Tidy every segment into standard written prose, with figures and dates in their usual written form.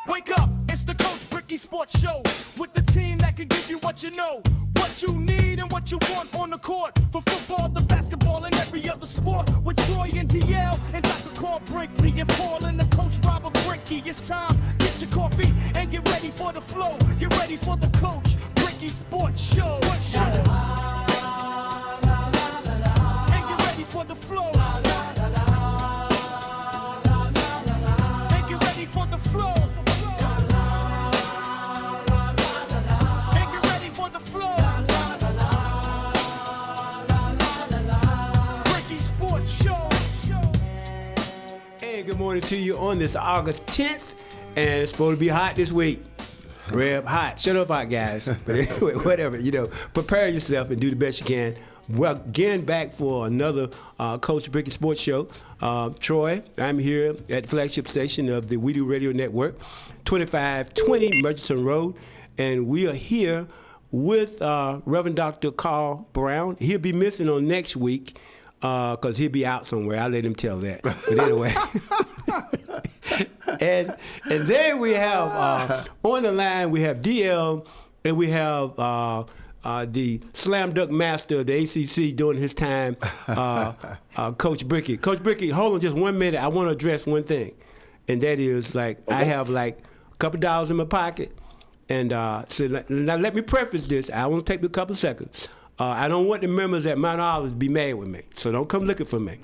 Wake up, it's the Coach Brickey Sports Show with the team that can give you what you know, what you need and what you want on the court. For football, the basketball, and every other sport. With Troy and DL and Dr. Carl Brinkley and Paul and the Coach Robert Brickey. It's time, get your coffee and get ready for the flow. Get ready for the Coach Brickey Sports Show. And get ready for the flow. And get ready for the flow. Good morning to you on this August 10th, and it's supposed to be hot this week. Reb, hot. Shut up, hot guys. But anyway, whatever, prepare yourself and do the best you can. Well, again, back for another Coach Brickey Sports Show. Troy, I'm here at the flagship station of the Widu Radio Network, 2520 Murchison Road, and we are here with Reverend Dr. Carl Brown. He'll be missing on next week, because he'll be out somewhere. I'll let him tell that. But anyway. and then we have, on the line, we have DL, and we have the slam dunk master of the ACC during his time, Coach Brickey. Coach Brickey, hold on just 1 minute. I want to address one thing. And that is, I have, a couple dollars in my pocket. And so now let me preface this. I want to take a couple seconds. I don't want the members at Mount Olive to be mad with me, so don't come looking for me,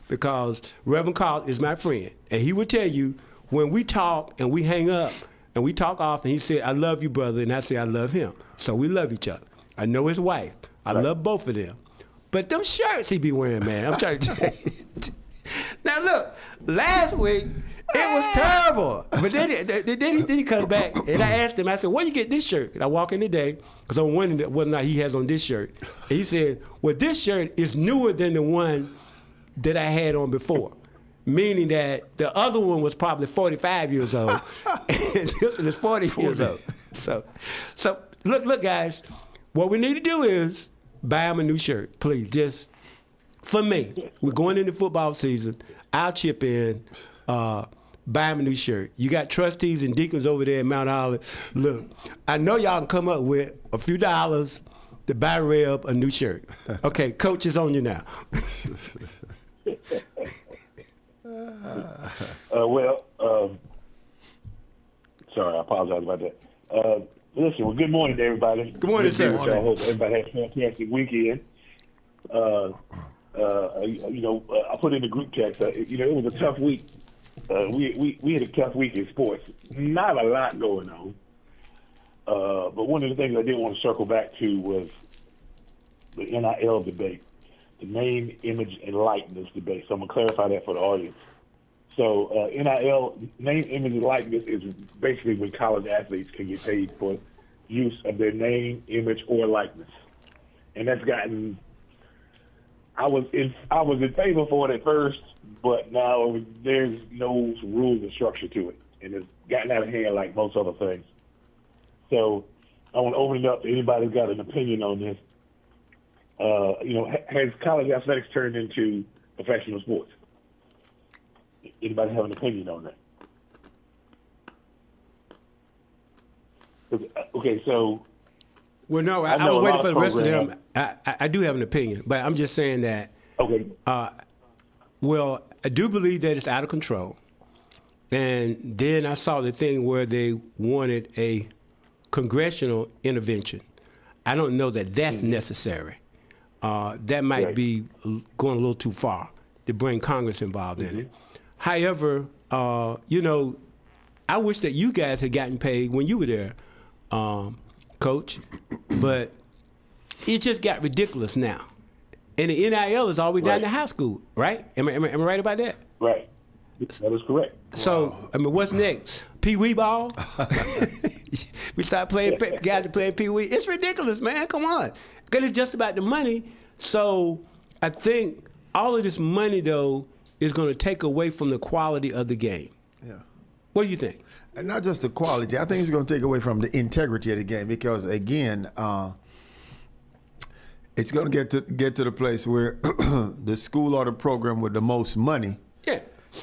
because Reverend Carl is my friend, and he will tell you when we talk and we hang up and we talk often, he said, I love you, brother, and I say, I love him. So we love each other. I know his wife. I love both of them. But them shirts he be wearing, man, I'm trying to tell you. Now, look, last week, it was terrible. But then he comes back, and I asked him, I said, where you get this shirt? And I walk in today, because I'm wondering whether or not he has on this shirt. And he said, well, this shirt is newer than the one that I had on before, meaning that the other one was probably 45 years old, and this one is 40 years old. So look, guys, what we need to do is buy him a new shirt, please, just for me. We're going into football season. I'll chip in. Buy him a new shirt. You got trustees and deacons over there at Mount Olive. Look, I know y'all can come up with a few dollars to buy Reb a new shirt. Okay, Coach, is on you now. Sorry, I apologize about that. Listen, well, good morning to everybody. Good morning, sir. I hope everybody has a fantastic weekend. I put in the group text. It was a tough week. We had a tough week in sports. Not a lot going on. But one of the things I did want to circle back to was the NIL debate, the name, image, and likeness debate. So I'm going to clarify that for the audience. So NIL, name, image, and likeness, is basically when college athletes can get paid for use of their name, image, or likeness. And that's gotten... I was in favor for it at first, but now there's no rules and structure to it, and it's gotten out of hand like most other things. So I want to open it up to anybody who's got an opinion on this. Has college athletics turned into professional sports? Anybody have an opinion on that? Okay, so. Well, no, I was waiting for the rest of them. I do have an opinion, but I'm just saying that. Okay. Well, I do believe that it's out of control. And then I saw the thing where they wanted a congressional intervention. I don't know that that's necessary. That might be going a little too far to bring Congress involved in it. However, I wish that you guys had gotten paid when you were there, Coach, but it just got ridiculous now. And the NIL is all the way down to high school, right? Am I right about that? Right. That is correct. So, what's next? Pee-wee ball? We start playing, guys are playing Pee-wee. It's ridiculous, man. Come on. Because it's just about the money. So, I think all of this money, though, is going to take away from the quality of the game. Yeah. What do you think? And not just the quality. I think it's going to take away from the integrity of the game because, again, it's going to get to the place where the school or the program with the most money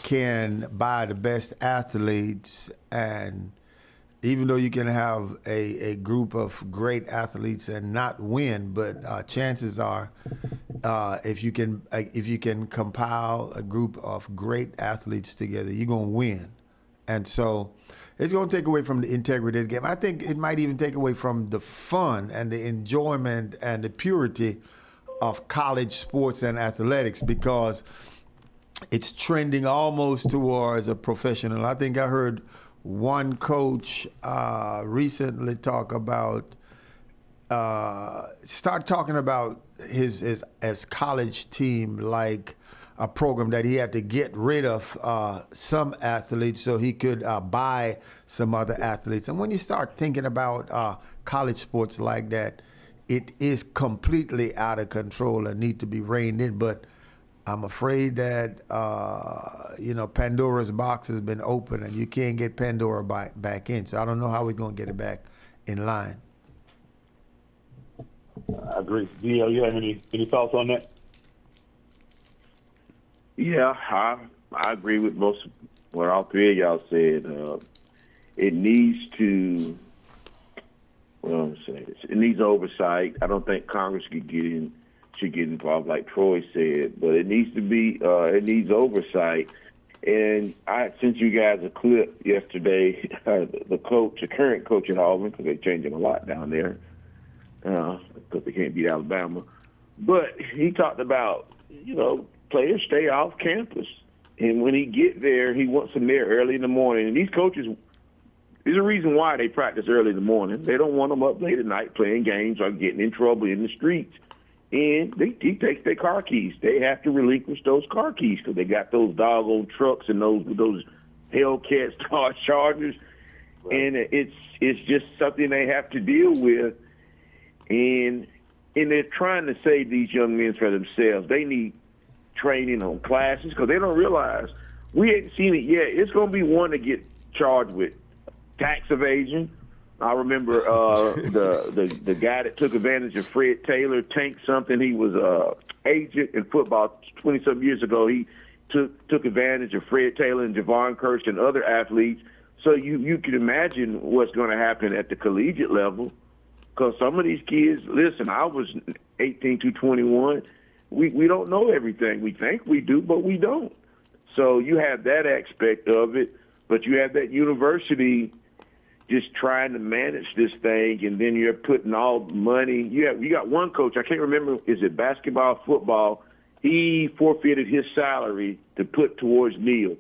can buy the best athletes and even though you can have a group of great athletes and not win, but chances are, if you can compile a group of great athletes together, you're gonna win. And so it's gonna take away from the integrity of the game. I think it might even take away from the fun and the enjoyment and the purity of college sports and athletics, because it's trending almost towards a professional. I think I heard one coach recently talk about, start talking about his college team like a program that he had to get rid of some athletes so he could buy some other athletes. And when you start thinking about college sports like that, it is completely out of control and need to be reined in. But I'm afraid that, Pandora's box has been opened and you can't get Pandora back in. So I don't know how we're going to get it back in line. I agree. DL, you have any thoughts on that? Yeah, I agree with most of what all three of y'all said. It needs to, it needs oversight. I don't think Congress should get involved like Troy said, but it needs to be, it needs oversight. And I sent you guys a clip yesterday, the current coach at Auburn, because they're changing a lot down there, because they can't beat Alabama. But he talked about, players stay off campus. And when he get there, he wants them there early in the morning. And these coaches, there's a reason why they practice early in the morning. They don't want them up late at night playing games or getting in trouble in the streets. And he takes their car keys. They have to relinquish those car keys because they got those doggone trucks and those Hellcats, Chargers. Right. And it's just something they have to deal with. And they're trying to save these young men for themselves. They need training on classes because they don't realize, we ain't seen it yet. It's going to be one to get charged with tax evasion. I remember the guy that took advantage of Fred Taylor, Tank something. He was a agent in football 20-some years ago. He took advantage of Fred Taylor and Javon Kearse and other athletes. So you can imagine what's going to happen at the collegiate level, because some of these kids, listen, I was 18 to 21. We don't know everything. We think we do, but we don't. So you have that aspect of it, but you have that university just trying to manage this thing, and then you're putting all money. You got one coach, I can't remember, is it basketball, football? He forfeited his salary to put towards Neil.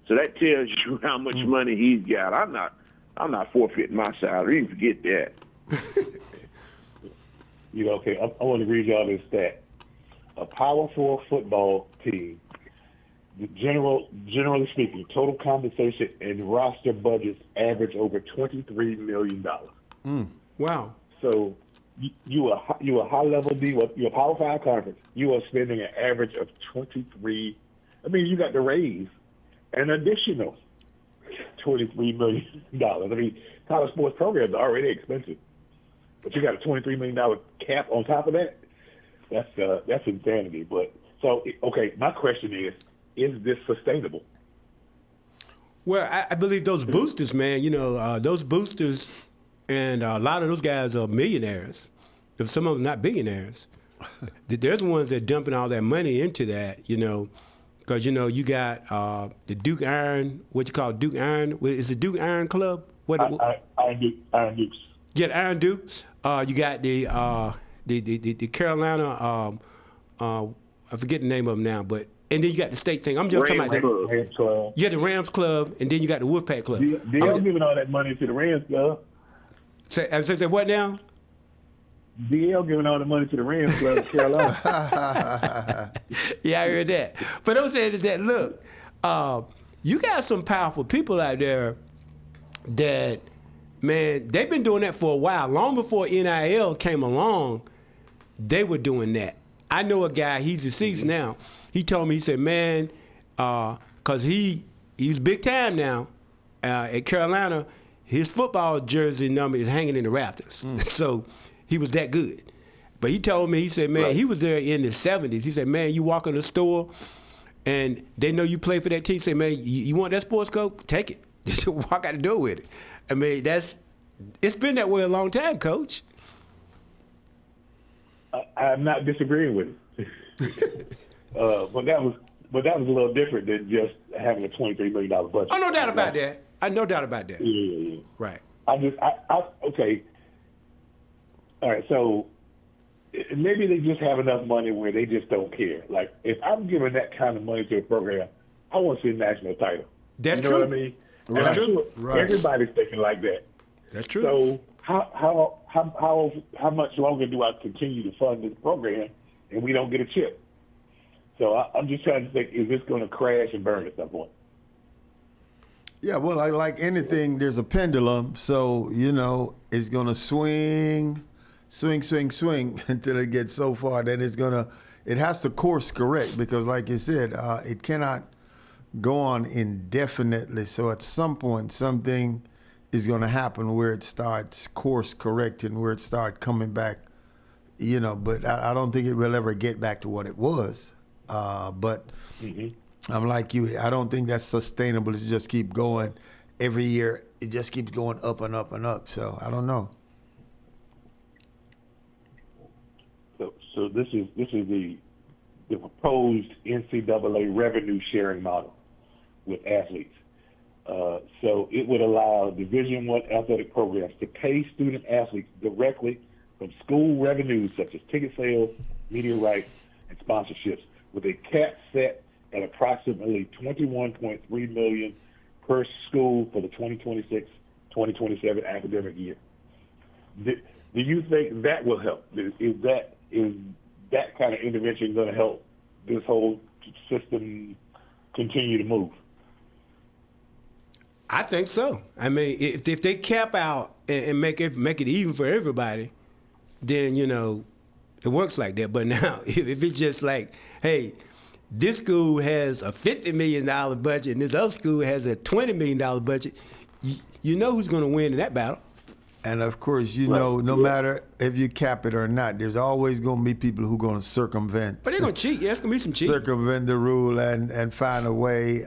So that tells you how much money he's got. I'm not forfeiting my salary. You can forget that. Okay, I want to read y'all this stat. A Power 4 football team, generally speaking, total compensation and roster budgets average over $23 million. Wow. So you a high level D, you're a Power 5 conference. You are spending an average of 23. I mean, you got to raise an additional $23 million. I mean, college sports programs are already expensive, but you got a $23 million cap on top of that. That's insanity. But so, okay, my question is this sustainable? Well, I believe those boosters, man, those boosters, and a lot of those guys are millionaires, if some of them not billionaires. They're the ones that are dumping all that money into that, because, you got the Duke Iron, what you call Duke Iron? Is it Duke Iron Club? Iron Dukes. Yeah, the Iron Dukes. You got the Carolina, I forget the name of them now, but and then you got the state thing. I'm just talking about the Rams Club. Yeah, the Rams Club, and then you got the Wolfpack Club. They're giving all that money to the Rams Club. Say what now? DL giving all the money to the Rams Club in Carolina. Yeah, I heard that. But I'm saying that, look, you got some powerful people out there that, man, they've been doing that for a while. Long before NIL came along, they were doing that. I know a guy, he's deceased now. He told me, he said, man, because he's big time now at Carolina, his football jersey number is hanging in the rafters. So he was that good. But he told me, he said, man, right. He was there in the 70s. He said, man, you walk in the store and they know you play for that team. Say, man, you want that sports coat? Take it. Just walk out the door with it. I mean, it's been that way a long time, Coach. I'm not disagreeing with it. But that was a little different than just having a $23 million budget. Oh, no doubt about that. No doubt about that. Yeah. Right. Okay. All right, so maybe they just have enough money where they just don't care. Like, if I'm giving that kind of money to a program, I want to see a national title. That's you know true. what I mean? Right. And I'm sure Right. everybody's thinking like that. That's true. So how much longer do I continue to fund this program and we don't get a chip? So I'm just trying to think, is this going to crash and burn at some point? Yeah, well, like anything, there's a pendulum. So, it's going to swing until it gets so far that it has to course correct because, like you said, it cannot go on indefinitely. So at some point, something is going to happen where it starts course correcting, where it starts coming back, but I don't think it will ever get back to what it was. But I'm like you, I don't think that's sustainable to just keep going every year. It just keeps going up and up and up. So I don't know. So this is the proposed NCAA revenue sharing model with athletes. So it would allow Division I athletic programs to pay student athletes directly from school revenues such as ticket sales, media rights, and sponsorships, with a cap set at approximately $21.3 million per school for the 2026-2027 academic year. Do you think that will help? Is that kind of intervention going to help this whole system continue to move? I think so. I mean, if they cap out and make it even for everybody, then it works like that. But now, if it's just like, hey, this school has a $50 million budget and this other school has a $20 million budget, you know who's going to win in that battle. And of course, no matter if you cap it or not, there's always going to be people who are going to circumvent. But they're going to cheat. Yeah, it's going to be some cheating. Circumvent the rule and find a way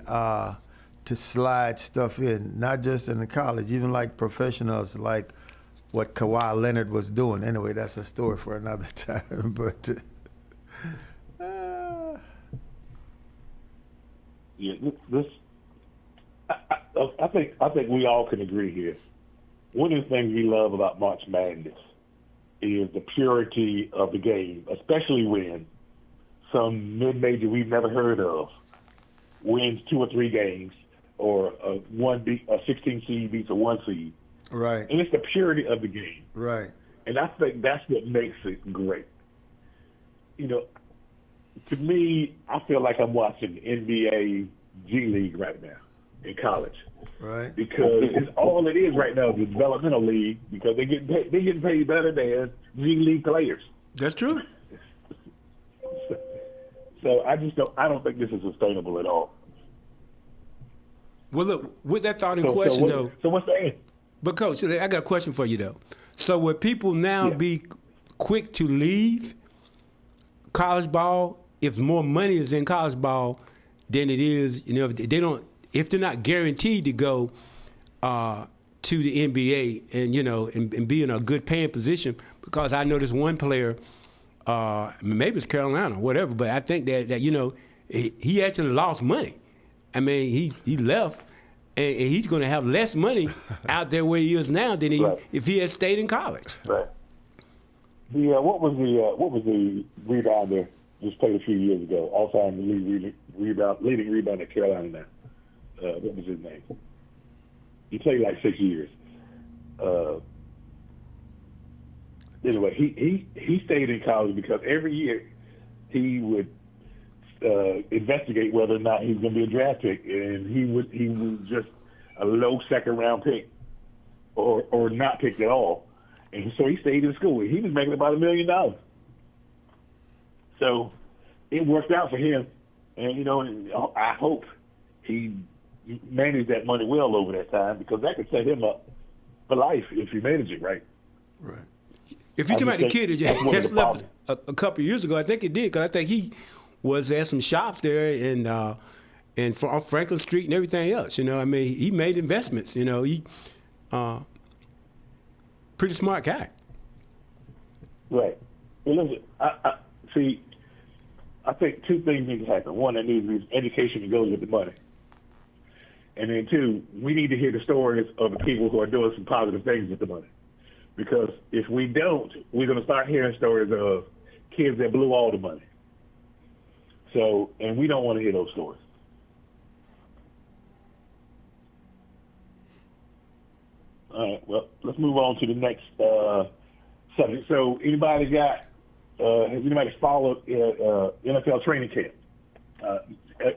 to slide stuff in, not just in the college, even like professionals, like what Kawhi Leonard was doing. Anyway, that's a story for another time. But I think we all can agree here. One of the things we love about March Madness is the purity of the game, especially when some mid-major we've never heard of wins 2 or 3 games, or a 16 seed beats a 1 seed. right, And it's the purity of the game. right. And I think that's what makes it great. To me, I feel like I'm watching NBA G League right now in college. Right. Because all it is right now is a developmental league, because they're getting paid better than G League players. That's true. So I don't think this is sustainable at all. Well, look, with that thought in question, though. So what's the end? But, Coach, I got a question for you, though. So would people now be quick to leave college ball if more money is in college ball than it is, if they're not guaranteed to go to the NBA and be in a good paying position? Because I know this one player, maybe it's Carolina or whatever, but I think that he actually lost money. I mean, he left, and he's going to have less money out there where he is now than if he had stayed in college. Right. What was the rebounder just played a few years ago? All-time leading rebounder at Carolina now. What was his name? He played like 6 years. Anyway, he stayed in college because every year he would investigate whether or not he was going to be a draft pick, and he was just a low second-round pick or not picked at all. And so he stayed in school. He was making about $1 million. So it worked out for him. And, I hope he managed that money well over that time, because that could set him up for life if he managed it right. Right. If you're talking about the kid that just left a couple of years ago, I think it did, because I think he was at some shops there on Franklin Street and everything else. I mean, he made investments. He pretty smart guy. Right. Well, listen, I see. I think two things need to happen. One, that needs to be education that goes with the money. And then two, we need to hear the stories of the people who are doing some positive things with the money. Because if we don't, we're going to start hearing stories of kids that blew all the money. So, and we don't want to hear those stories. All right, well, let's move on to the next subject. So, anybody got, has anybody followed NFL training camp?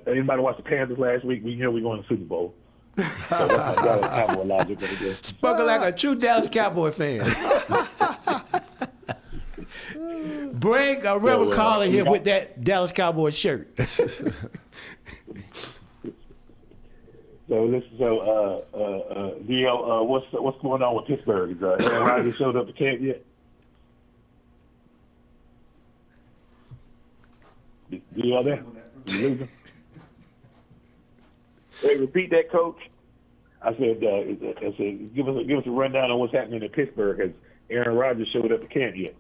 Anybody watch the Panthers last week? We know we're going to the Super Bowl. So that's my Dallas Cowboy logic. But I guess. Spoken like a true Dallas Cowboy fan. Break, I remember calling him with that Dallas Cowboy shirt. DL, what's going on with Pittsburgh? Is Aaron Rodgers showed up to camp yet? DL there? You losing? Hey, repeat that, Coach. I said, give us a rundown on what's happening in Pittsburgh. Has Aaron Rodgers showed up to camp yet?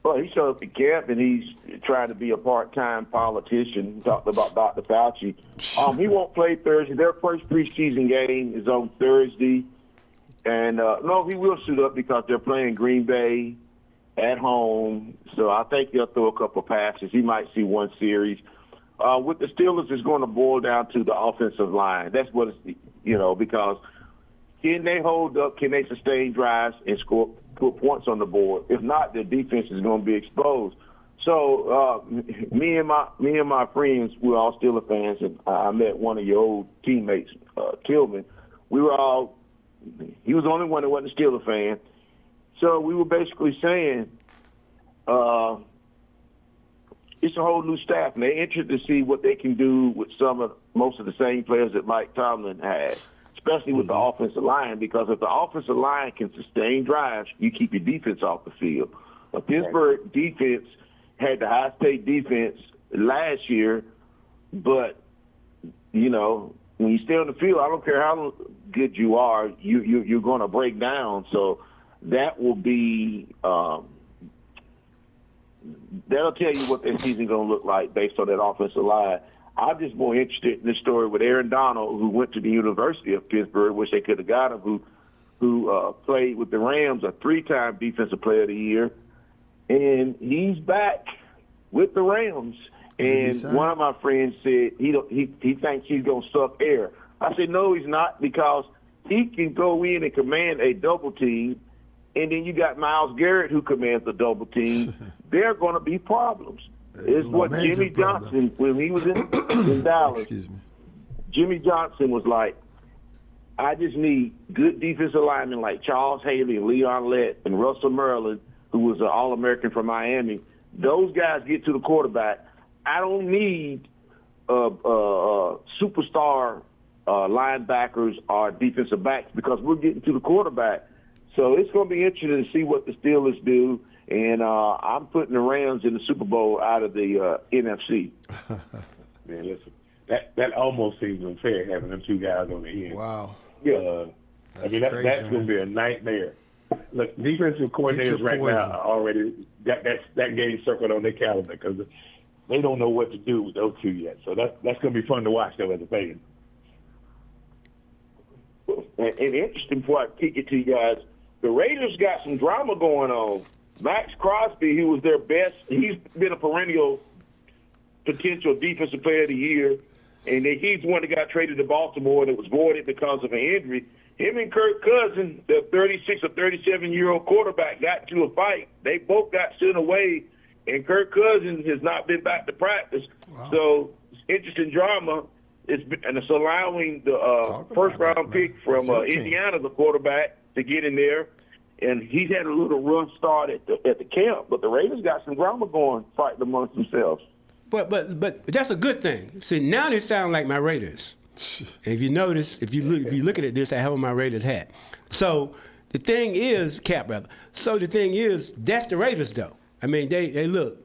Well, he showed up at camp, and he's trying to be a part-time politician. Talked about Dr. Fauci. He won't play Thursday. Their first preseason game is on Thursday. And, no, he will suit up because they're playing Green Bay at home. So I think he'll throw a couple passes. He might see one series. With the Steelers, it's going to boil down to the offensive line. That's what it's, because can they hold up? Can they sustain drives and put points on the board? If not, their defense is going to be exposed. So me and my friends, we're all Steelers fans, and I met one of your old teammates, Tillman. He was the only one that wasn't a Steelers fan. So we were basically saying it's a whole new staff, and they're interested to see what they can do with most of the same players that Mike Tomlin had, especially with the offensive line, because if the offensive line can sustain drives, you keep your defense off the field. The Pittsburgh defense had the high-state defense last year, but, when you stay on the field, I don't care how good you are, you're going to break down. So that will be that'll tell you what their season's going to look like based on that offensive line. I'm just more interested in this story with Aaron Donald, who went to the University of Pittsburgh, which they could have got him, who played with the Rams, a 3-time Defensive Player of the Year, and he's back with the Rams. And one of my friends said he thinks he's going to suck air. I said, no, he's not, because he can go in and command a double team, and then you got Myles Garrett who commands the double team. There are going to be problems. It's what Jimmy Johnson, when he was in Dallas, Jimmy Johnson was like, I just need good defensive linemen like Charles Haley and Leon Lett and Russell Merlin, who was an All-American from Miami. Those guys get to the quarterback. I don't need superstar linebackers or defensive backs because we're getting to the quarterback. So it's going to be interesting to see what the Steelers do. And I'm putting the Rams in the Super Bowl out of the NFC. Man, listen, that almost seems unfair having them two guys on the end. Wow. Yeah. That's going to be a nightmare. Look, defensive coordinators right now are already got that game circled on their calendar because they don't know what to do with those two yet. So that's going to be fun to watch, though, as a fan. And interesting before I kick it to you guys, the Raiders got some drama going on. Max Crosby, who was their best, he's been a perennial potential defensive player of the year, and he's the one that got traded to Baltimore and it was voided because of an injury. Him and Kirk Cousins, the 36 or 37-year-old quarterback, got into a fight. They both got sent away, and Kirk Cousins has not been back to practice. Wow. So it's interesting drama. And it's allowing the first-round pick from Indiana, the quarterback, to get in there. And he's had a little rough start at the camp, but the Raiders got some drama going, fighting amongst themselves. But that's a good thing. See, now they sound like my Raiders. And if you notice, if you look at this, I have on my Raiders hat. So the thing is, So the thing is, that's the Raiders, though. I mean, they look.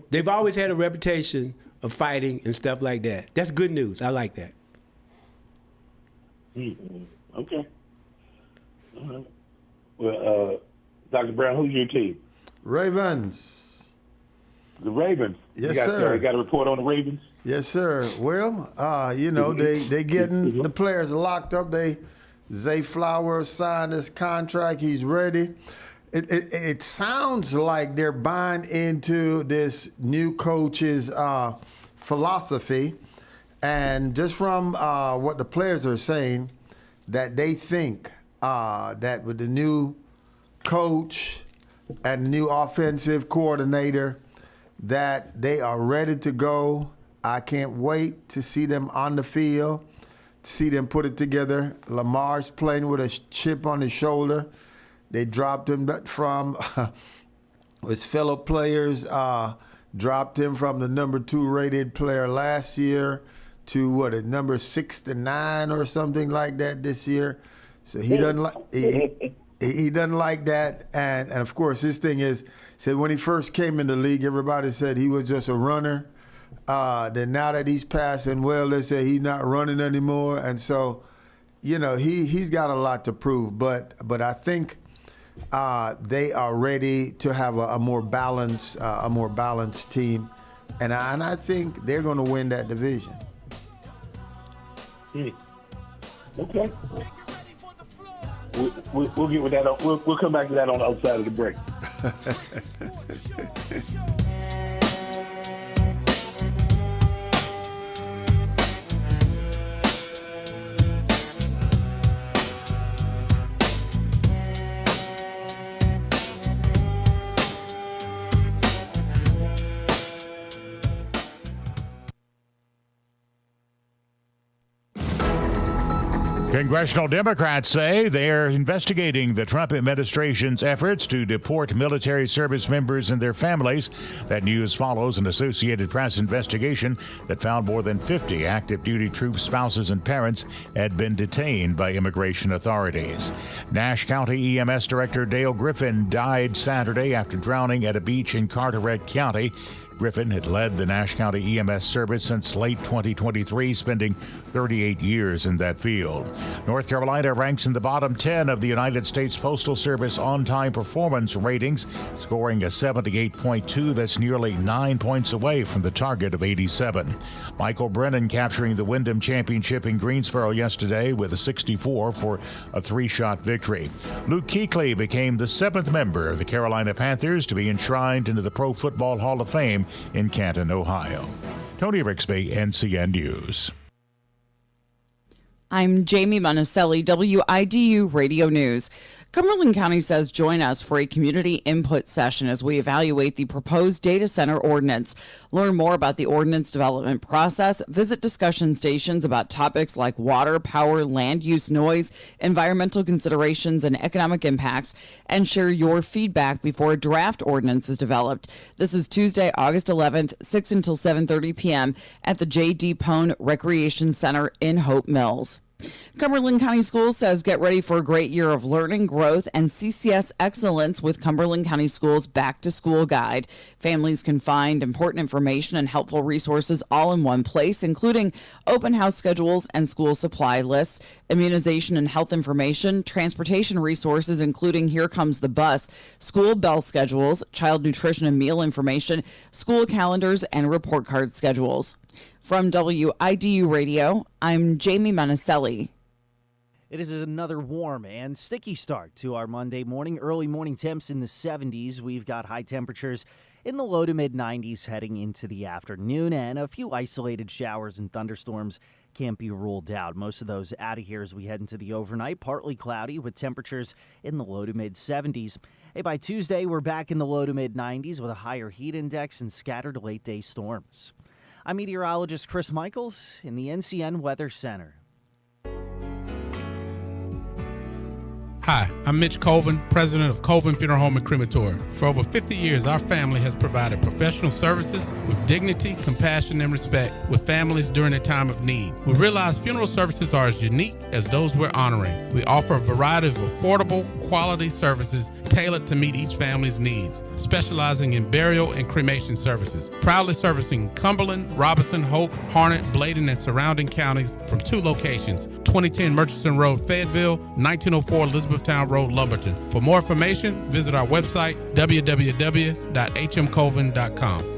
They've always had a reputation of fighting and stuff like that. That's good news. I like that. Mm-hmm. Okay. Well, Dr. Brown, who's your team? Ravens. The Ravens. Yes, you sir. You got a report on the Ravens? Yes, sir. Well, they getting the players locked up. Zay Flowers signed his contract. He's ready. It sounds like they're buying into this new coach's philosophy, and just from what the players are saying, that they think that with the new coach and the new offensive coordinator, that they are ready to go. I can't wait to see them on the field, to see them put it together. Lamar's playing with a chip on his shoulder. They dropped him from his fellow players, dropped him from the number 2 rated player last year to number 6 to 9 or something like that this year. So he doesn't like he doesn't like that. And of course, his thing is, said when he first came in the league, everybody said he was just a runner. Then now that he's passing well, they say he's not running anymore. And so, he's got a lot to prove. But I think they are ready to have a more balanced team, and I think they're going to win that division. Okay. We'll get with that. We'll come back to that on the outside of the break. Congressional Democrats say they're investigating the Trump administration's efforts to deport military service members and their families. That news follows an Associated Press investigation that found more than 50 active duty troop spouses and parents had been detained by immigration authorities. Nash County EMS Director Dale Griffin died Saturday after drowning at a beach in Carteret County. Griffin had led the Nash County EMS service since late 2023, spending 38 years in that field. North Carolina ranks in the bottom 10 of the United States Postal Service on-time performance ratings, scoring a 78.2 that's nearly 9 points away from the target of 87. Michael Brennan capturing the Wyndham Championship in Greensboro yesterday with a 64 for a 3-shot victory. Luke Kuechly became the 7th member of the Carolina Panthers to be enshrined into the Pro Football Hall of Fame in Canton, Ohio. Tony Rixby, NCN News. I'm Jamie Monticelli, WIDU Radio News. Cumberland County says join us for a community input session as we evaluate the proposed data center ordinance. Learn more about the ordinance development process, visit discussion stations about topics like water, power, land use, noise, environmental considerations, and economic impacts, and share your feedback before a draft ordinance is developed. This is Tuesday, August 11th, 6 until 7:30 p.m. at the J.D. Pone Recreation Center in Hope Mills. Cumberland County Schools says get ready for a great year of learning, growth, and CCS excellence with Cumberland County Schools Back to School Guide. Families can find important information and helpful resources all in one place, including open house schedules and school supply lists, immunization and health information, transportation resources, including Here Comes the Bus, school bell schedules, child nutrition and meal information, school calendars, and report card schedules. From WIDU Radio, I'm Jamie Monticelli. It is another warm and sticky start to our Monday morning. Early morning temps in the 70s. We've got high temperatures in the low to mid 90s heading into the afternoon, and a few isolated showers and thunderstorms can't be ruled out. Most of those out of here as we head into the overnight. Partly cloudy with temperatures in the low to mid 70s. Hey, by Tuesday, we're back in the low to mid 90s with a higher heat index and scattered late day storms. I'm meteorologist Chris Michaels in the NCN Weather Center. Hi, I'm Mitch Colvin, president of Colvin Funeral Home and Crematory. For over 50 years, our family has provided professional services with dignity, compassion, and respect with families during a time of need. We realize funeral services are as unique as those we're honoring. We offer a variety of affordable, quality services tailored to meet each family's needs, specializing in burial and cremation services. Proudly servicing Cumberland, Robeson, Hope, Harnett, Bladen, and surrounding counties from 2 locations, 2010 Murchison Road, Fayetteville, 1904 Elizabethtown Road, Lumberton. For more information, visit our website, www.hmcolvin.com.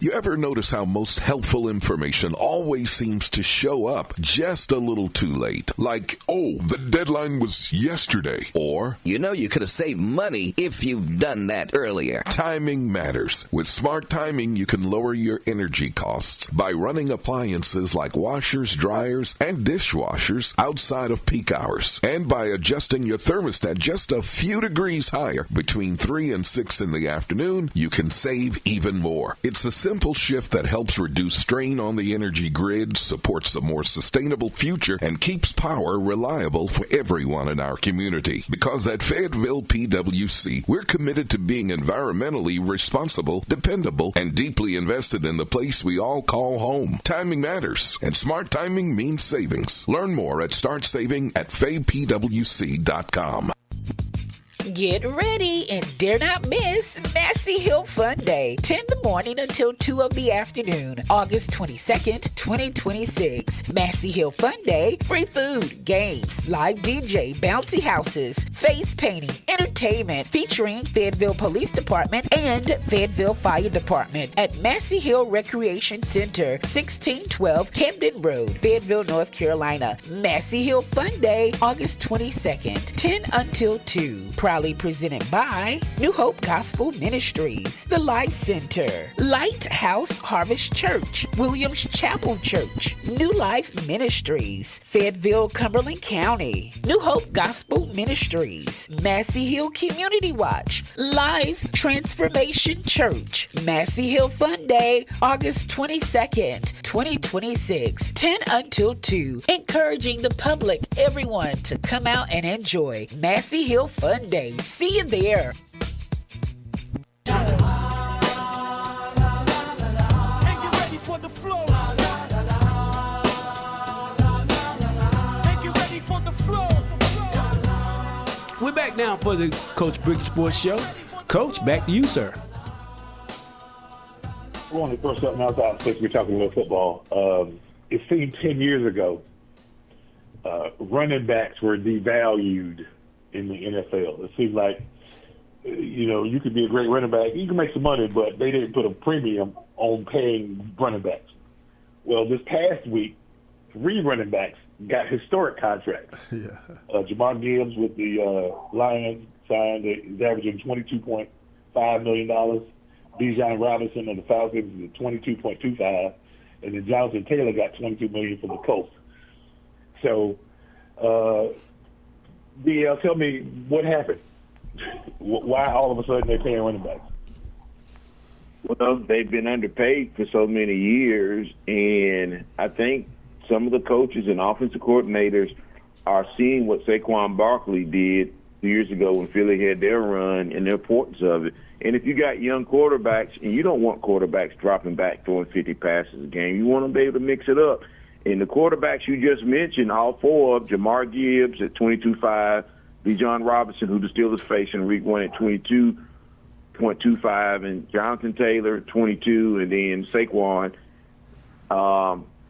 You ever notice how most helpful information always seems to show up just a little too late? Like, oh, the deadline was yesterday. Or, you know you could have saved money if you've done that earlier. Timing matters. With smart timing, you can lower your energy costs by running appliances like washers, dryers, and dishwashers outside of peak hours. And by adjusting your thermostat just a few degrees higher between 3 and 6 in the afternoon, you can save even more. It's a simple shift that helps reduce strain on the energy grid, supports a more sustainable future, and keeps power reliable for everyone in our community. Because at Fayetteville PWC, we're committed to being environmentally responsible, dependable, and deeply invested in the place we all call home. Timing matters, and smart timing means savings. Learn more at startsaving@faypwc.com. Get ready and dare not miss Massey Hill Fun Day, 10 in the morning until 2 of the afternoon, August 22nd, 2026. Massey Hill Fun Day, free food, games, live DJ, bouncy houses, face painting, entertainment, featuring Fayetteville Police Department and Fayetteville Fire Department at Massey Hill Recreation Center, 1612 Camden Road, Fayetteville, North Carolina. Massey Hill Fun Day, August 22nd, 10 until 2. Proudly presented by New Hope Gospel Ministries, The Life Center, Lighthouse Harvest Church, Williams Chapel Church, New Life Ministries, Fayetteville, Cumberland County, New Hope Gospel Ministries, Massey Hill Community Watch, Life Transformation Church. Massey Hill Fun Day, August 22nd, 2026, 10 until 2. Encouraging the public, everyone, to come out and enjoy Massey Hill Fun Day. See you there. And get ready for the flow. And get ready for the flow. We're back now for the Coach Brickey Sports Show. Coach, back to you, sir. I want to throw something else out since we're talking about football. It seemed 10 years ago, running backs were devalued in the NFL. It seemed like, you could be a great running back. You can make some money, but they didn't put a premium on paying running backs. Well, this past week, 3 running backs got historic contracts. Yeah. Jamar Gibbs with the Lions signed. He's averaging $22.5 million. Bijan Robinson of the Falcons is at $22.25, and then Jonathan Taylor got $22 million from the Colts. So, DL, tell me what happened. Why all of a sudden they're paying running backs? Well, they've been underpaid for so many years, and I think some of the coaches and offensive coordinators are seeing what Saquon Barkley did years ago when Philly had their run and the importance of it. And if you got young quarterbacks, and you don't want quarterbacks dropping back throwing 50 passes a game, you want them to be able to mix it up. And the quarterbacks you just mentioned, all 4 of Jamar Gibbs at 22.5, Bijan Robinson, who the Steelers faced in Week 1 at 22.25, and Jonathan Taylor 22, and then Saquon.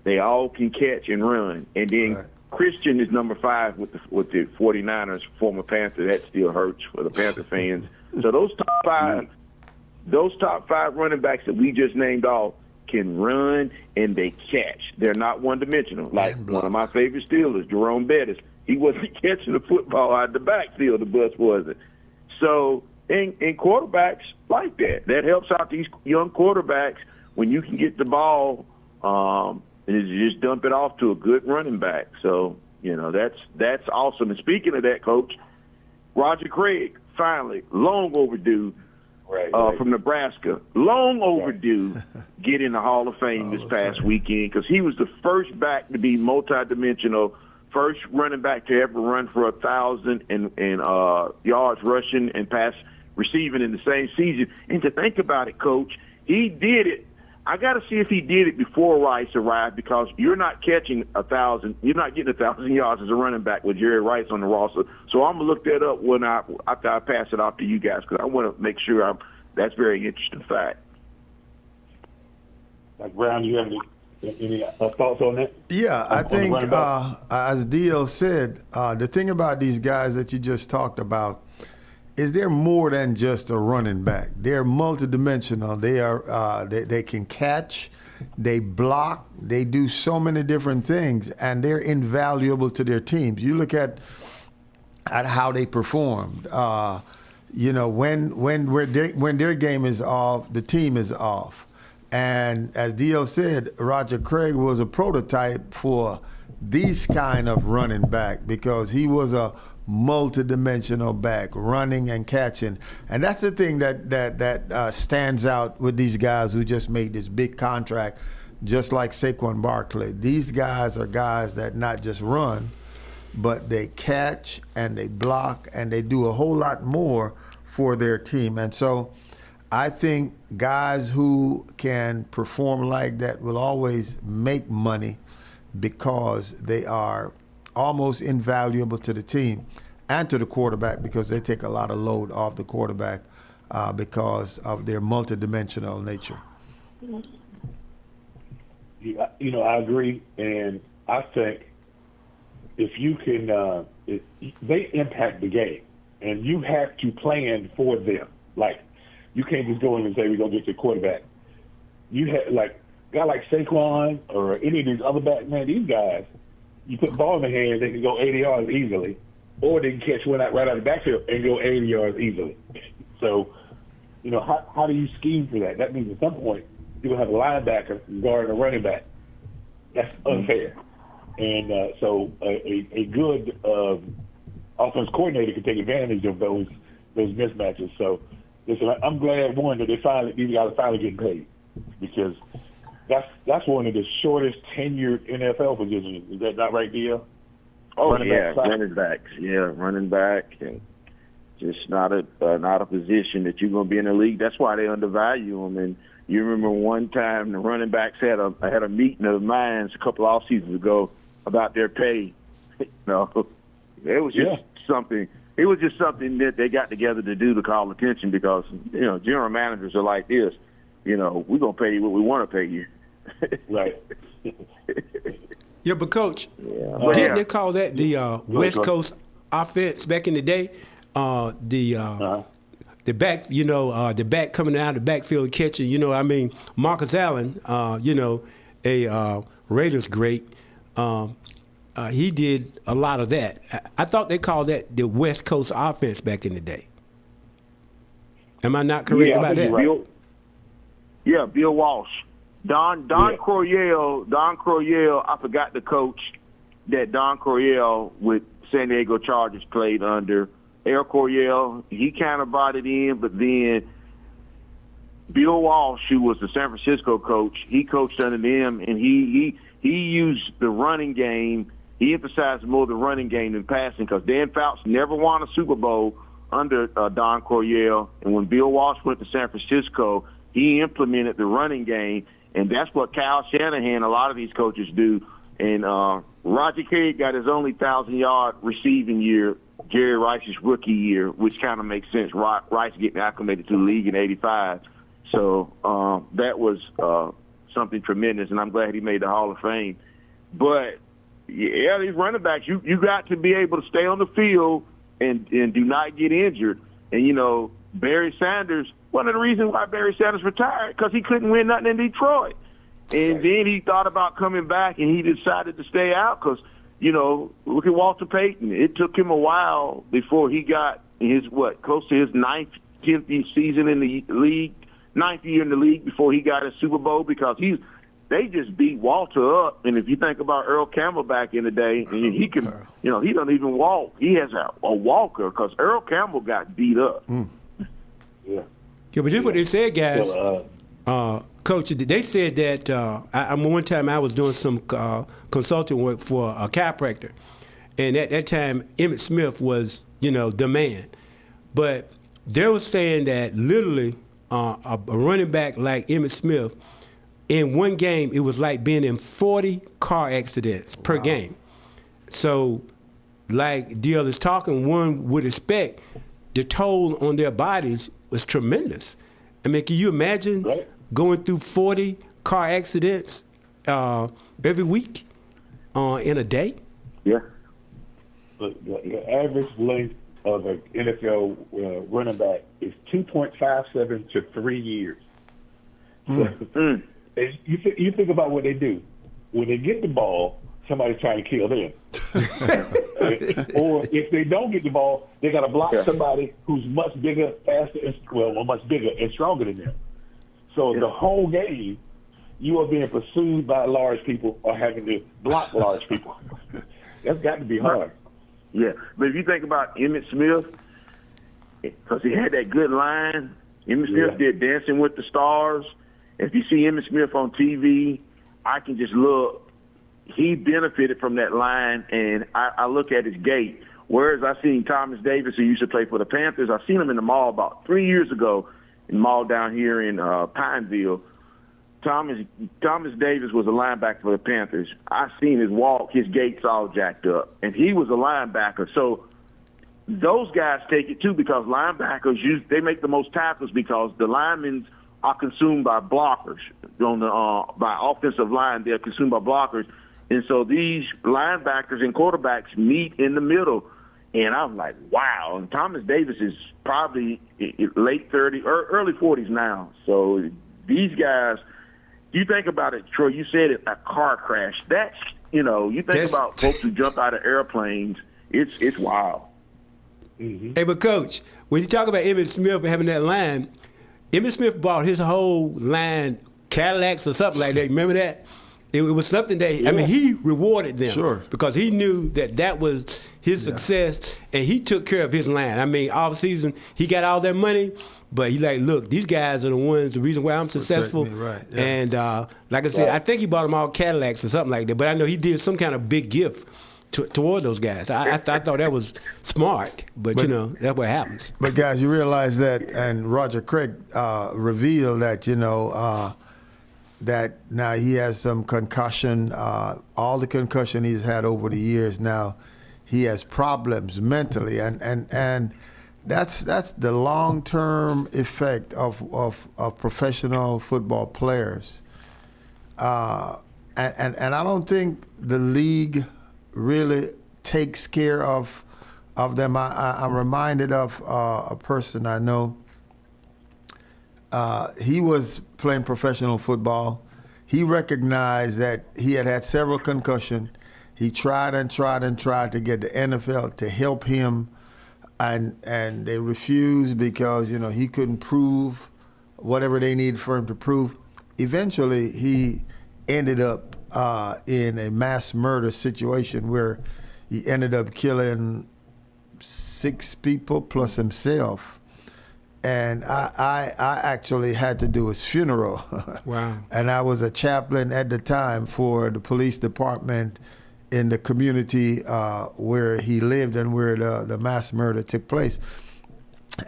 They all can catch and run. And then right. Christian is number 5 with the 49ers, former Panther. That still hurts for the Panther fans. So those top 5 running backs that we just named off can run and they catch. They're not one-dimensional. Like one of my favorite Steelers, Jerome Bettis. He wasn't catching the football out of the backfield, the bus wasn't. So, and quarterbacks like that. That helps out these young quarterbacks when you can get the ball and just dump it off to a good running back. So, that's awesome. And speaking of that, Coach, Roger Craig, finally, long overdue, from Nebraska, long overdue, get in the Hall of Fame this past weekend because he was the first back to be multidimensional, first running back to ever run for 1,000 and yards rushing and pass receiving in the same season. And to think about it, Coach, he did it. I got to see if he did it before Rice arrived because you're not catching 1,000. You're not getting 1,000 yards as a running back with Jerry Rice on the roster. So I'm gonna look that up after I pass it off to you guys because I want to make sure that's very interesting fact. Like Brown, you have any Any thoughts on that? Yeah, I think, running back? as DL said, the thing about these guys that you just talked about is they're more than just a running back. They're multidimensional. They can catch, they block, they do so many different things, and they're invaluable to their teams. You look at how they performed. When their game is off, the team is off. And as DL said, Roger Craig was a prototype for these kind of running back because he was a multidimensional back, running and catching. And that's the thing that stands out with these guys who just made this big contract, just like Saquon Barkley. These guys are guys that not just run, but they catch and they block and they do a whole lot more for their team. And so I think guys who can perform like that will always make money because they are almost invaluable to the team and to the quarterback because they take a lot of load off the quarterback because of their multidimensional nature. I agree, and I think if you can, they impact the game, and you have to plan for them. Like, you can't just go in and say, we're going to get your quarterback. You have, like, a guy like Saquon or any of these other backs, man, these guys, you put the ball in their hands, they can go 80 yards easily, or they can catch one right out of the backfield and go 80 yards easily. So, how do you scheme for that? That means at some point you're going to have a linebacker guarding a running back. That's unfair. And so a good offense coordinator can take advantage of those mismatches. So, listen, I'm glad, one, that these guys are finally getting paid because that's one of the shortest tenured NFL positions. Is that not right, Dio? Running backs. Yeah, running back, and just not a position that you're going to be in the league. That's why they undervalue them. And you remember one time the running backs had a meeting of the minds a couple off seasons ago about their pay. It was just something. It was just something that they got together to do to call attention because general managers are like this. We're gonna pay you what we want to pay you. Right. Yeah, but Coach, didn't they call that the West Coast offense back in the day? The back, the back coming out of the backfield catching. Marcus Allen, a Raiders great. He did a lot of that. I thought they called that the West Coast offense back in the day. Am I not correct about that? Right. Bill Walsh. Don Croyel, I forgot the coach that Don Croyel with San Diego Chargers played under. Air Coryell, he kind of brought it in, but then Bill Walsh, who was the San Francisco coach, he coached under them, and he used the running game. He emphasized more the running game than passing because Dan Fouts never won a Super Bowl under Don Coryell, and when Bill Walsh went to San Francisco, he implemented the running game, and that's what Kyle Shanahan, a lot of these coaches do. And Roger Craig got his only 1,000-yard receiving year, Jerry Rice's rookie year, which kind of makes sense. Rice getting acclimated to the league in '85. So that was something tremendous, and I'm glad he made the Hall of Fame. But, yeah, these running backs, you got to be able to stay on the field and do not get injured. And, Barry Sanders, one of the reasons why Barry Sanders retired, because he couldn't win nothing in Detroit. And then he thought about coming back, and he decided to stay out because, look at Walter Payton. It took him a while before he got close to his 10th season in the league, 9th year in the league before he got a Super Bowl because they just beat Walter up. And if you think about Earl Campbell back in the day, and he can, he don't even walk. He has a walker because Earl Campbell got beat up. Yeah. Yeah, but this is what they said, guys. Coach, they said that one time I was doing some consulting work for a chiropractor, and at that time Emmitt Smith was, the man. But they were saying that literally a running back like Emmitt Smith, in one game it was like being in 40 car accidents per game. So, like DL is talking, one would expect the toll on their bodies was tremendous. I mean, can you imagine going through 40 car accidents every week in a day? Yeah. The average length of an NFL running back is 2.57 to 3 years. So, you think about what they do. When they get the ball, somebody's trying to kill them. Or if they don't get the ball, they got to block somebody who's much bigger, faster, much bigger and stronger than them. So the whole game, you are being pursued by large people or having to block large people. That's got to be hard. Yeah, but if you think about Emmitt Smith, because he had that good line, Emmitt Smith did Dancing with the Stars. If you see Emmitt Smith on TV, I can just look. He benefited from that line, and I look at his gait. Whereas I seen Thomas Davis, who used to play for the Panthers, I seen him in the mall about 3 years ago in the mall down here in Pineville. Thomas Davis was a linebacker for the Panthers. I seen his walk, his gait's all jacked up, and he was a linebacker. So those guys take it too, because linebackers they make the most tackles because the linemen are consumed by blockers on the by offensive line. They're consumed by blockers, and so these linebackers and quarterbacks meet in the middle. And I'm like, wow. And Thomas Davis is probably late 30s or early 40s now. So these guys. You think about it, Troy, you said it, a car crash. That's, you think about folks who jump out of airplanes, it's wild. Mm-hmm. Hey, but Coach, when you talk about Emmitt Smith having that line, Emmitt Smith bought his whole line Cadillacs or something like that. Remember that? It was something that, he rewarded them. Because he knew that was his success, and he took care of his line. Off season, he got all that money, but he look, these guys are the reason why I'm successful. Right. Yeah. And like I said, I think he bought them all Cadillacs or something like that, but I know he did some kind of big gift toward those guys. I thought that was smart, but that's what happens. But guys, you realize that, and Roger Craig revealed that, that now he has some concussion, all the concussion he's had over the years now, he has problems mentally, and that's the long-term effect of professional football players. And I don't think the league really takes care of them. I'm reminded of a person I know. He was playing professional football. He recognized that he had several concussions. He tried and tried and tried to get the NFL to help him, and they refused because he couldn't prove whatever they needed for him to prove. Eventually, he ended up in a mass murder situation where he ended up killing 6 people plus himself. And I actually had to do his funeral. Wow. And I was a chaplain at the time for the police department in the community where he lived and where the mass murder took place.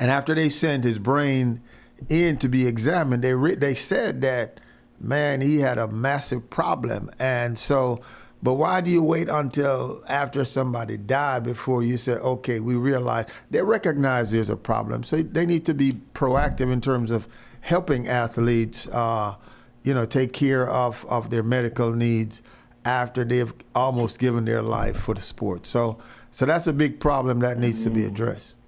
And after they sent his brain in to be examined, they said that, man, he had a massive problem. And so, but why do you wait until after somebody died before you say, okay, we realize, they recognize there's a problem. So they need to be proactive in terms of helping athletes, take care of their medical needs after they've almost given their life for the sport. So that's a big problem that needs to be addressed.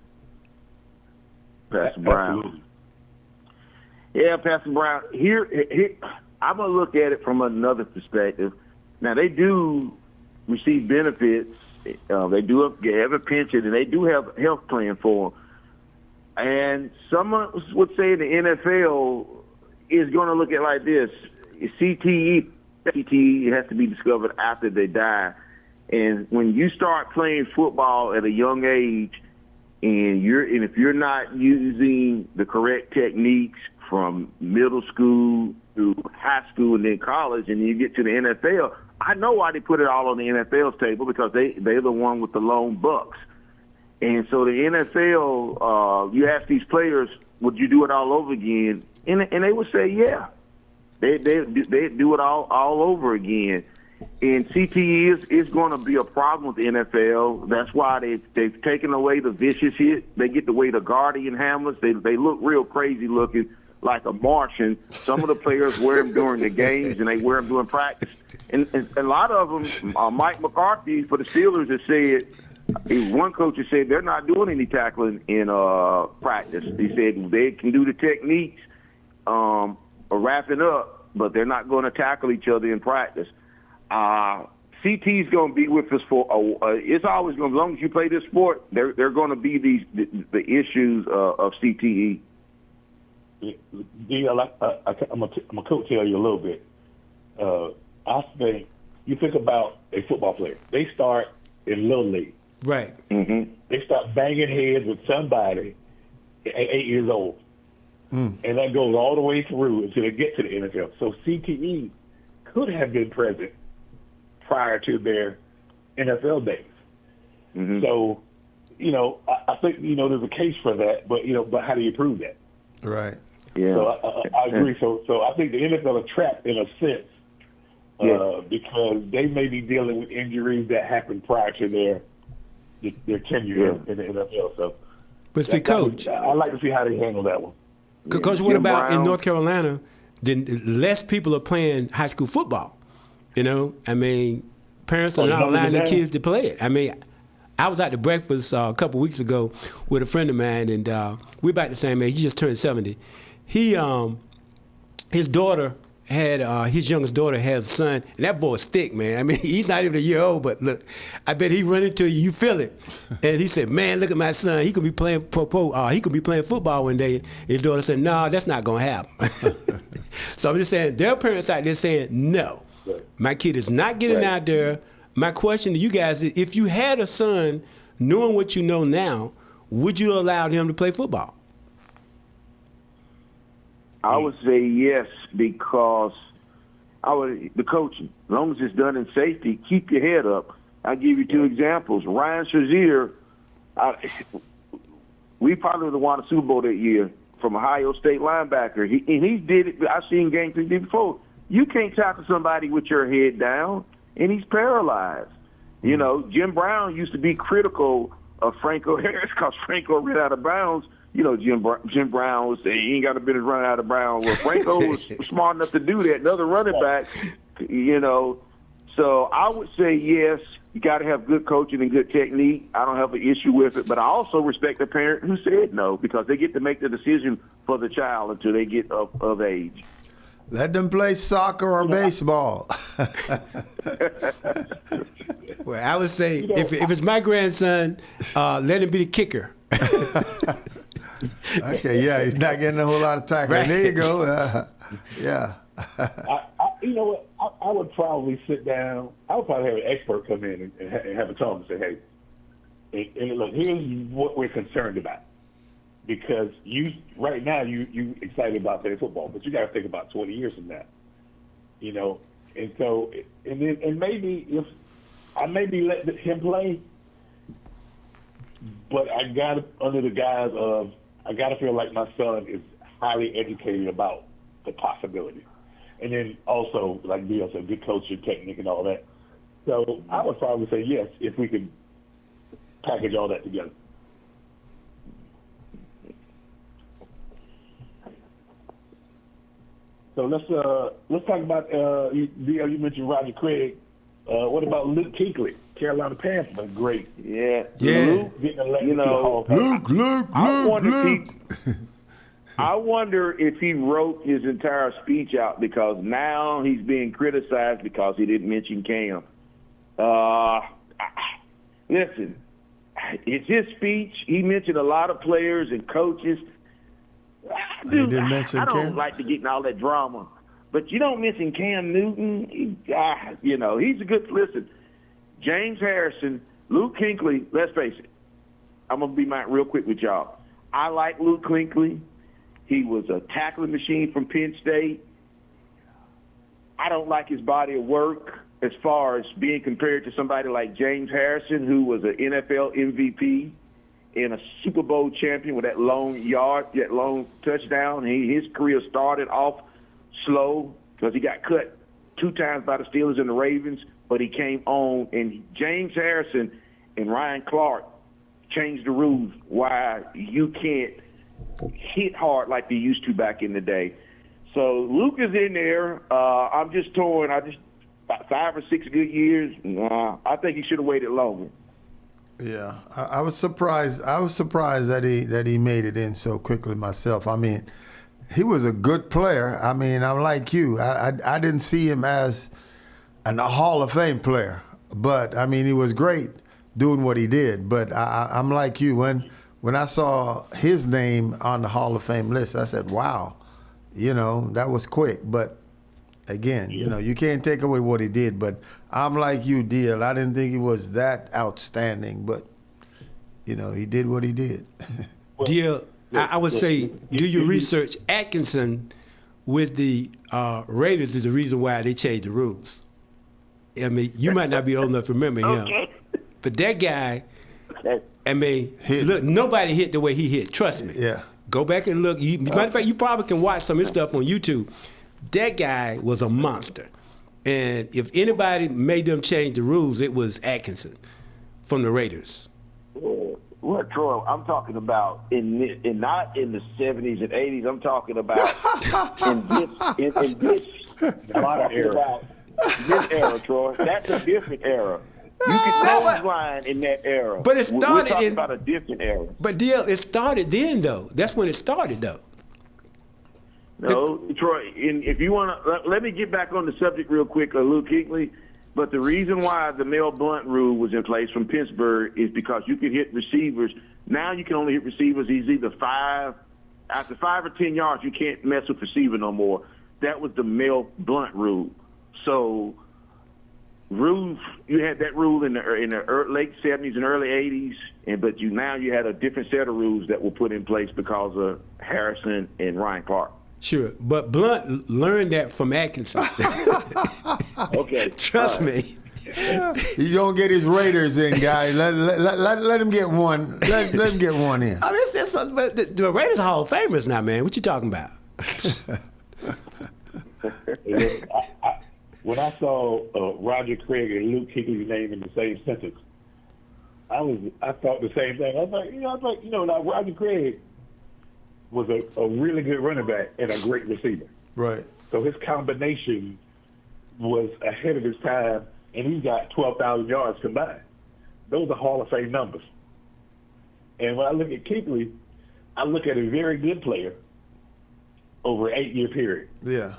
Pastor Brown. Yeah, Pastor Brown. Here, I'm going to look at it from another perspective. Now, they do receive benefits. They do have a pension, and they do have a health plan for them. And someone would say the NFL is going to look at it like this. CTE has to be discovered after they die. And when you start playing football at a young age, and if you're not using the correct techniques from middle school to high school and then college, and then you get to the NFL, I know why they put it all on the NFL's table, because they're the one with the lone bucks. And so the NFL, you ask these players, would you do it all over again? And they would say, yeah. They do it all over again. And CTE is going to be a problem with the NFL. That's why they've taken away the vicious hit. They get away the guardian hamlets. They look real crazy looking. like a Martian. Some of the players wear them during the games, and they wear them during practice. And a lot of them, Mike McCarthy for the Steelers has said, one coach has said they're not doing any tackling in practice. He said they can do the techniques or wrapping up, but they're not going to tackle each other in practice. CT's going to be with us for. It's always going. As long as you play this sport, they're going to be the issues of CTE. I'm a coach tell you a little bit. I think you think about a football player. They start in little league. Right. Mm-hmm. They start banging heads with somebody at 8 years old. And that goes all the way through until they get to the NFL. So CTE could have been present prior to their NFL days. Mm-hmm. So, I think, there's a case for that, but how do you prove that? Right. Yeah. So I agree. So I think the NFL is trapped in a sense because they may be dealing with injuries that happened prior to their tenure in the NFL. So, but see, Coach, I'd like to see how they handle that one. Coach, what about in North Carolina? Then less people are playing high school football. I mean, parents are not allowing their kids to play it. I mean, I was out to breakfast a couple weeks ago with a friend of mine, and we're about the same age. He just turned 70. His daughter had his youngest daughter has a son, and that boy's thick, man. I mean, he's not even a year old, but look, I bet he run into you, you feel it. And he said, "Man, look at my son. He could be playing he could be playing football one day." His daughter said, "No, that's not gonna happen." So I'm just saying, there are parents out there saying, "No, my kid is not getting out there." My question to you guys is, if you had a son, knowing what you know now, would you allow him to play football? I would say yes, because the coach, as long as it's done in safety, keep your head up. I'll give you two examples. Ryan Shazier, we probably would have won a Super Bowl that year from Ohio State linebacker. He did it. I've seen games he did before. You can't tackle somebody with your head down, and he's paralyzed. Jim Brown used to be critical of Franco Harris because Franco ran out of bounds. Jim Brown was saying he ain't got a business running out of bounds. Well, Franco was smart enough to do that. Another running back, So I would say yes. You got to have good coaching and good technique. I don't have an issue with it, but I also respect the parent who said no, because they get to make the decision for the child until they get of age. Let them play soccer or baseball. Well, I would say if it's my grandson, let him be the kicker. Okay, yeah, he's not getting a whole lot of tackling. Right. There you go. Yeah. You know what? I would probably sit down. I would probably have an expert come in and have a talk and say, "Hey, and look, here's what we're concerned about." Because right now you excited about playing football, but you got to think about 20 years from now. And so and maybe if I maybe let him play, but I got under the guise of I got to feel like my son is highly educated about the possibility. And then also, like Bill said, good coaching technique and all that. So I would probably say yes if we could package all that together. So let's talk about you mentioned Roger Craig. What about Luke Kuechly, Carolina Panthers? Great. Yeah. Luke getting elected to the Hall of Fame. I wonder if he wrote his entire speech out, because now he's being criticized because he didn't mention Cam. Listen, it's his speech. He mentioned a lot of players and coaches. Dude, I don't like to get in all that drama, but you don't mention Cam Newton. He's a good. Listen, James Harrison, Luke Kuechly. Let's face it. I'm gonna be real quick with y'all. I like Luke Kuechly. He was a tackling machine from Penn State. I don't like his body of work as far as being compared to somebody like James Harrison, who was an NFL MVP and a Super Bowl champion with that long touchdown. His career started off slow because he got cut 2 times by the Steelers and the Ravens, but he came on, and James Harrison and Ryan Clark changed the rules why you can't hit hard like they used to back in the day. So Luke is in there. I'm just torn. About 5 or 6 good years. Nah, I think he should have waited longer. Yeah, I was surprised. I was surprised that he made it in so quickly myself. I mean, he was a good player. I mean, I'm like you. I didn't see him as a Hall of Fame player, but I mean, he was great doing what he did. But I'm like you. When I saw his name on the Hall of Fame list, I said, "Wow, that was quick." But again, you can't take away what he did. But I'm like you, DL. I didn't think he was that outstanding, but he did what he did. DL, I would say, do your research. Atkinson with the Raiders is the reason why they changed the rules. I mean, you might not be old enough to remember him, but that guy. I mean, look, nobody hit the way he hit. Trust me. Yeah. Go back and look. Matter of fact, you probably can watch some of his stuff on YouTube. That guy was a monster. And if anybody made them change the rules, it was Atkinson from the Raiders. Well, Troy, I'm talking about not in the 70s and 80s. I'm talking about in this era, Troy. That's a different era. You can line in that era. But it started We're talking about a different era. But DL, it started then though. That's when it started though. No, Troy, if you want to, let me get back on the subject real quick, Luke Kuechly. But the reason why the Mel Blount rule was in place from Pittsburgh is because you could hit receivers. Now you can only hit receivers either after 5 or 10 yards, you can't mess with receiver no more. That was the Mel Blount rule. So rules, you had that rule in the late 70s and early 80s, but now you had a different set of rules that were put in place because of Harrison and Ryan Clark. Sure, but Blunt learned that from Atkinson. Okay. Trust me. He's gonna get his Raiders in, guys. Let him get one. Let him get one in. I mean, but the Raiders are Hall of Famers now, man. What you talking about? When I saw Roger Craig and Luke Kuechly's name in the same sentence, I thought the same thing. I was like, now Roger Craig was a really good running back and a great receiver. Right. So his combination was ahead of his time, and he got 12,000 yards combined. Those are Hall of Fame numbers. And when I look at Kuechly, I look at a very good player over an 8-year period. Yeah.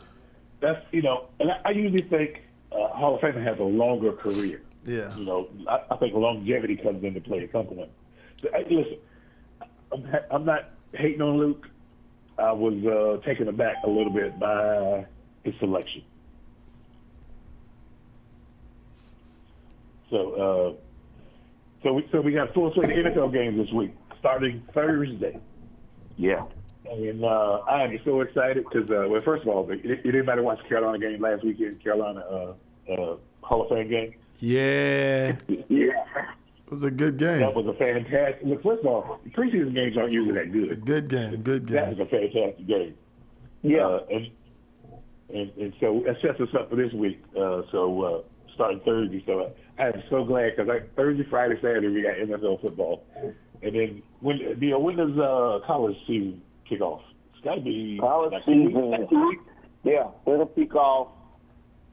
That's, and I usually think Hall of Famer has a longer career. Yeah. I think longevity comes into play at some point. So, listen, I'm not hating on Luke. I was taken aback a little bit by his selection. So we got full slate of NFL games this week, starting Thursday. Yeah. And I am so excited because, well, first of all, it didn't matter watch the Carolina game last weekend, Carolina Hall of Fame game. Yeah. Yeah. It was a good game. That was a fantastic. Look, first of all, preseason games aren't usually that good. Good game. That was a fantastic game. Yeah. And so that sets us up for this week. Starting Thursday. So I am so glad because Thursday, Friday, Saturday we got NFL football, and then when does college season kick off? It's got to be college like season. Yeah, it'll kick off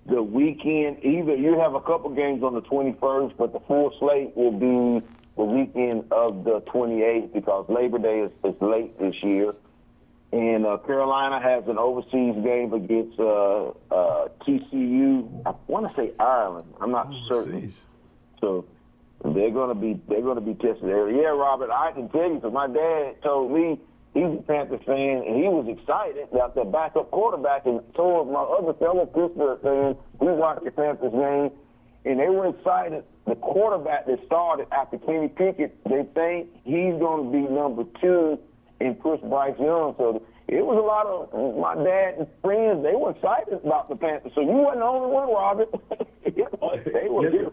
the weekend. Either you have a couple games on the 21st, but the full slate will be the weekend of the 28th because Labor Day is late this year. And Carolina has an overseas game against TCU. I want to say Ireland. I'm not certain. So they're going to be tested there. Yeah, Robert, I can tell you because my dad told me he's a Panthers fan and he was excited about their backup quarterback, and so was my other fellow Pittsburgh fans. We watched the Panthers game and they were excited. The quarterback that started after Kenny Pickett, they think he's going to be number 2 and push Bryce Young. So it was a lot of my dad and friends. They were excited about the Panthers. So you wasn't the only one, Robert. They were.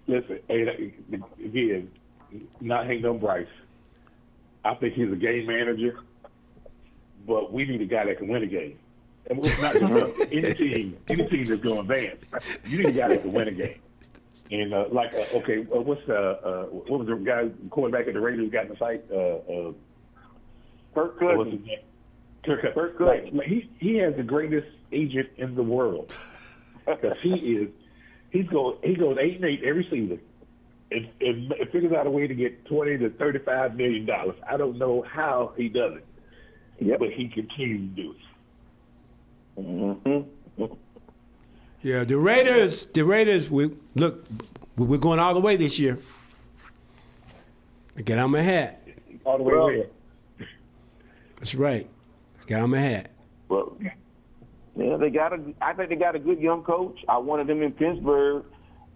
Listen, again, not hating on Bryce. I think he's a game manager, but we need a guy that can win a game. And it's not just any team that's going to advance. You need a guy that can win a game. And what was the guy quarterback at the Raiders got in the fight? Kirk What's Cousins. his name? Kirk Kirk Cousins. Cousins. Like, he has the greatest agent in the world. Because he goes 8-8 every season, and figures out a way to get $20 to $35 million. I don't know how he does it, but he continues to do it. Mm-hmm. Yeah, the Raiders. We're going all the way this year. I get on my hat. All the way there. That's right. I got on my hat. Well, yeah, I think they got a good young coach. I wanted them in Pittsburgh.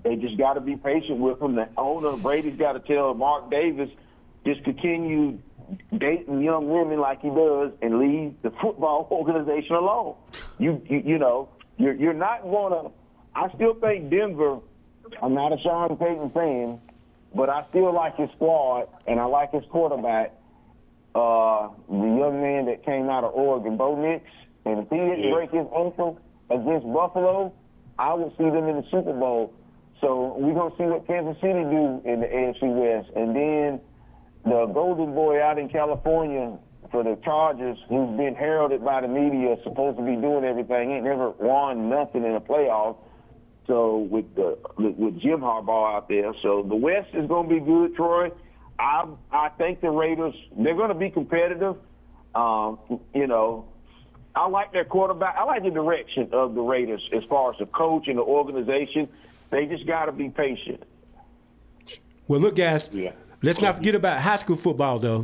They just got to be patient with him. The owner, Brady's got to tell Mark Davis, just continue dating young women like he does and leave the football organization alone. You're not going to – I still think Denver – I'm not a Sean Payton fan, but I still like his squad, and I like his quarterback, the young man that came out of Oregon, Bo Nix. And if he didn't break his ankle against Buffalo, I would see them in the Super Bowl. So we're going to see what Kansas City do in the AFC West. And then the golden boy out in California for the Chargers, who's been heralded by the media, supposed to be doing everything, ain't never won nothing in the playoffs. So with Jim Harbaugh out there. So the West is going to be good, Troy. I think the Raiders, they're going to be competitive. I like their quarterback. I like the direction of the Raiders as far as the coach and the organization. They just got to be patient. Well, look, guys, let's not forget about high school football, though,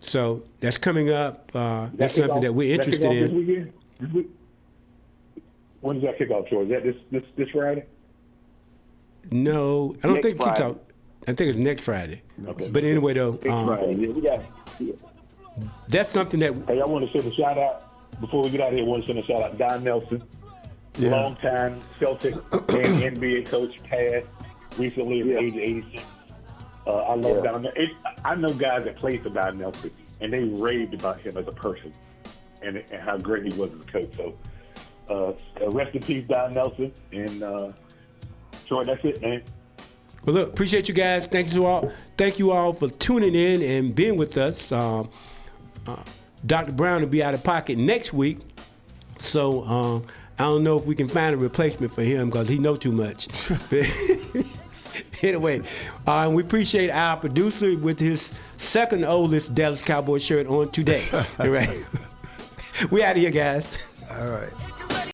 so that's coming up. That's something that we're interested in. This weekend? When does that kick off, Troy? Is that this Friday? No, I don't think it kicks off. I think it's next Friday. Okay. But anyway, though. We got that's something that. Hey, I want to send a shout out before we get out of here. I want to send a shout out to Don Nelson, longtime Celtic and NBA coach, passed recently at the age of 86. I love Don Nelson. I know guys that played for Don Nelson, and they raved about him as a person and how great he was as a coach. So, rest in peace, Don Nelson. And Troy, that's it, man. Well, look, appreciate you guys. Thank you all for tuning in and being with us. Dr. Brown will be out of pocket next week, so I don't know if we can find a replacement for him because he knows too much. Anyway, we appreciate our producer with his second oldest Dallas Cowboy shirt on today. All right. We out of here, guys. All right.